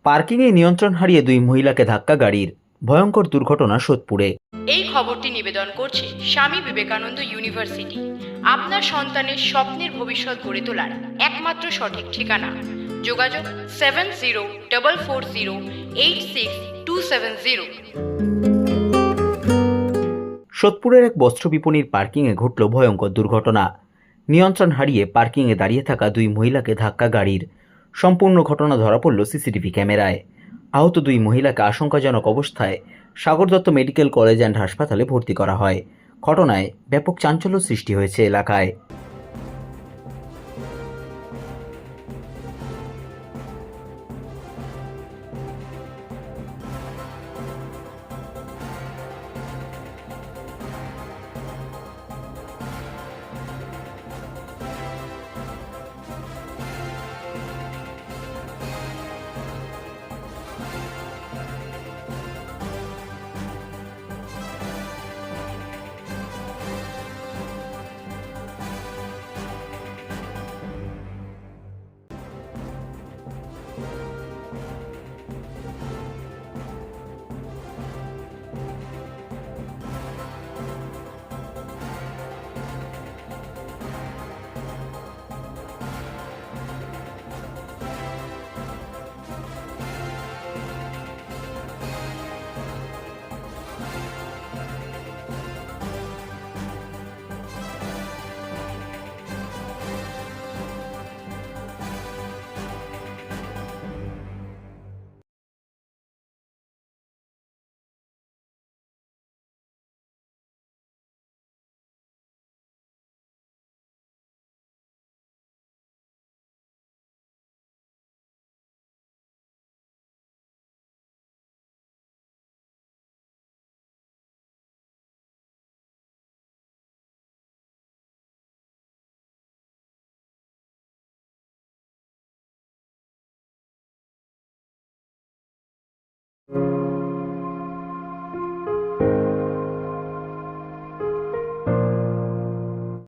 পার্কিংয়ে নিয়ন্ত্রণ হারিয়ে দুই মহিলাকে ধাক্কা গাড়ির, ভয়ঙ্কর দুর্ঘটনা সোদপুরে। এই খবরটি নিবেদন করছে স্বামী বিবেকানন্দ ইউনিভার্সিটি, আপনার সন্তানের স্বপ্নের ভবিষ্যৎ গড়ে তোলার একমাত্র সঠিক ঠিকানা। যোগাযোগ 7044086270। সোদপুরের এক বস্ত্র বিপণীর পার্কিংয়ে ঘটল ভয়ঙ্কর দুর্ঘটনা। নিয়ন্ত্রণ হারিয়ে পার্কিংয়ে দাঁড়িয়ে থাকা দুই মহিলাকে ধাক্কা গাড়ির। সম্পূর্ণ ঘটনা ধরা পড়ল সিসিটিভি ক্যামেরায়। আহত দুই মহিলাকে আশঙ্কাজনক অবস্থায় Sagar Dutta medical college and হাসপাতালে ভর্তি করা হয়। ঘটনায় ব্যাপক চাঞ্চল্য সৃষ্টি হয়েছে এলাকায়।